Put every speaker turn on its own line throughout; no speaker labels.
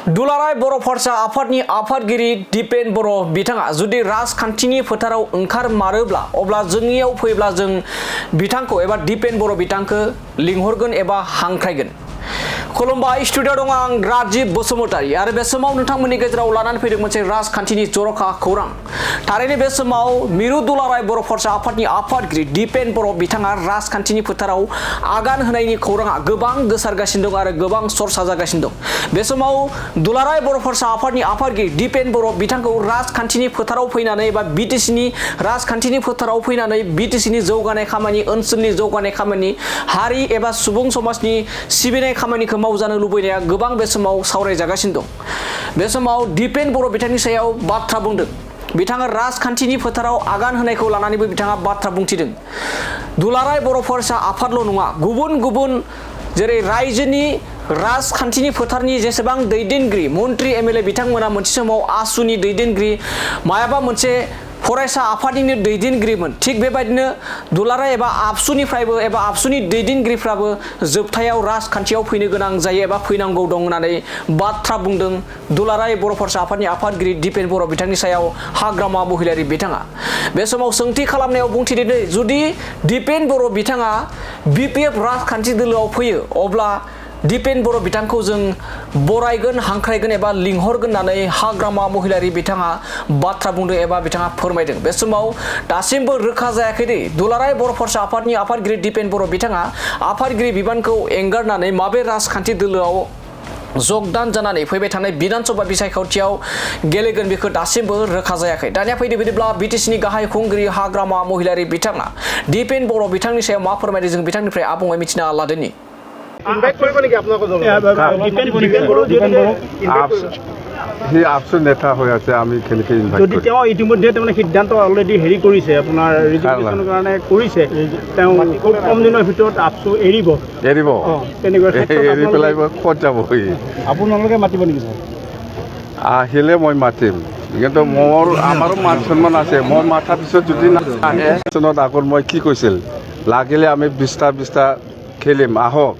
दुलाराय बर' फरायसा आफादनि आफादगिरि दिपेन बर' बिथाङा जुदि राजखान्थिनि फोथाराव ओंखारमारोब्ला अब्ला जोंनियाव फैब्ला जों बिथांखौ एबा दिपेन बर' बिथांखौ लिंहरगोन एबा हांख्रायगोन। खुलुमबाय स्टुडिअ दं आं राजिब बसुमतारी आरो बे समाव नोंथांमोननि गेजेराव लानानै फैदों मोनसे राजखान्थिनि जर'खा खौरां। थारैनो बे समाव मिरु दुलाराय बर' फरायसा आफादनि आफादगिरि दिपेन बर' बिथाङा राजखान्थिनि फोथाराव आगान होनायनि खौराङा गोबां गोसारगासिनो दं आरो गोबां चर्चा जागासिनो दं। बे समाव दुलाराय बर' फरायसा आफादनि आफादगिरि दिपेन बर' बिथांखौ राजखान्थिनि फोथाराव फैनानै एबा बिटिसिनि राजखान्थिनि फोथाराव फैनानै बिटिसिनि जौगानाय खामानि ओनसोलनि जौगानाय खामानि हारि एबा सुबुं समाजनि सिबिनाय खामानिखौ मावजानो लुबैनाया गोबां बे समाव सावरायजागासिनो दं। बे समाव दिपेन बर' बिथांनि सायाव बाथ्रा बुंदों। बिथाङा राजखान्थिनि फोथाराव आगान होनायखौ लानानैबो बिथाङा बाथ्रा बुंथिदों। दुलाराय बर' फरायसा आफादल' नङा, गुबुन गुबुन जेरै रायजोनि राजखान्थिनि फोथारनि जेसेबां दैदेनगिरि मन्त्रि एमएलए बिथांमोना मोनसे समाव आसुनि दैदेनगिरि मायाबा मोनसे फरायसा आफादनिनो दैदेनगिरिमोन। थिग बेबायदिनो दुलाराय एबा आबसुनिफ्रायबो एबा आबसुनि दैदेनगिरिफ्राबो जोबथायाव राजखान्थियाव फैनो गोनां जायो एबा फैनांगौ दं होननानै बाथ्रा बुंदों दुलाराय बर' फरायसा आफादनि आफादगिरि दिपेन बर' बिथांनि सायाव हाग्रामा महिलारि बिथाङा। बे समाव सोंथि खालामनायाव बुंथिदों जुदि दिपेन बर' बिथाङा बिपिएफ राजखान्थि दोलोआव फैयो अब्ला दिपेन बर' बिथांखौ जों बरायगोन हांख्रायगोन एबा लिंहरगोन होननानै हाग्रामा महिलारि बिथाङा बाथ्रा बुंदों एबा बिथाङा फोरमायदों। बे समाव दासिमबो रोखा जायाखै दि दुलाराय बर' फरायसा आफादनि आफादगिरि दिपेन बर' बिथाङा आफादगिरि बिबानखौ एंगारनानै माबे राजखान्थि दोलोआव जगदान जानानै फैबाय थानाय बिधानसभा बिसायख'थियाव गेलेगोन बेखौ दासिमबो रोखा जायाखै। दानिया फैदो बिदिब्ला बिटिसिनि गाहाय खुंगिरि हाग्रामा महिलारि बिथाङा दिपेन बर' बिथांनि सायाव मा फोरमायदों जों बिथांनिफ्राय आबुङै मिथिना लादोनि।
সি আপসু নেতা হৈ আছে আমি কেনেকৈ ইনভাইট
যদি তেওঁ ইতিমধ্যে মানে সিদ্ধান্ত অলৰেডি হেৰি কৰিছে আপোনাৰ ৰিজাৰ্ভেশ্যনৰ কাৰণে কৰিছে তেওঁ খুব কম দিনৰ ভিতৰত আপসু এৰিব তেনেকুৱা
এৰি পেলাই ক'ত যাব সি
আপোনালোকে মাতিব নেকি ছাৰ?
আহিলে মই মাতিম, কিন্তু আমাৰো মান সন্মান আছে। মই মাতাৰ পিছত যদি নাহে চনত আগত মই কি কৈছিল লাগিলে আমি 20টা খেলিম আহক।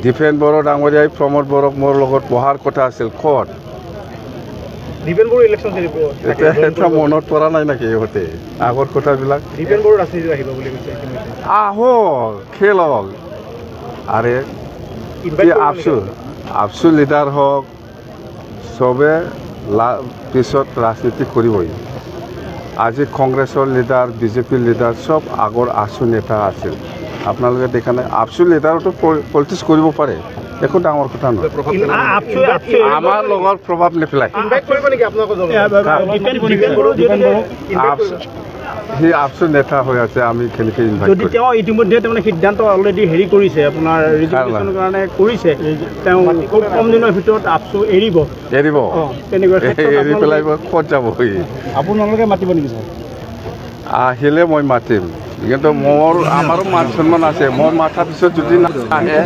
দিপেন বড়ো ডাঙৰীয়াই প্ৰমোদ বড়োক মোৰ লগত বহাৰ কথা আছিল। ক'ত
দিপেন বড়ো ইলেকশ্যন
এতিয়া মনত পৰা নাই নেকি ইহঁতে আগৰ কথাবিলাক?
দিপেন বড়ো ৰাজনীতিত আহিব বুলি কৈছে
আহক খেলক। আৰে আপসু লিডাৰ হওক চবে পিছত ৰাজনীতি কৰিবই। আজি কংগ্ৰেছৰ লিডাৰ বিজেপিৰ লিডাৰ চব আগৰ আছু নেতা আছিল। আপোনালোকে দেখা নাই আপসু লিডাৰতো পলিটিক্স কৰিব পাৰে, একো ডাঙৰ কথা নহয়। আমাৰ লগত প্ৰভাৱ নেপেলায়। সি আপসু নেতা হৈ আছে আমি কেনেকৈ ইনভাইট
যদি তেওঁ ইতিমধ্যে মানে সিদ্ধান্ত অলৰেডি হেৰি কৰিছে আপোনাৰ ৰিজাৰ্ভেশ্যনৰ কাৰণে কৰিছে তেওঁ খুব কম দিনৰ ভিতৰত আপসু এৰিব তেনেকুৱা
এৰি পেলাই ক'ত যাব সি
আপোনালোকে মাতিব নেকি ছাৰ?
আহিলে মই মাতিম, কিন্তু আমাৰো মান সন্মান আছে। মই মাতাৰ পিছত যদি নাহে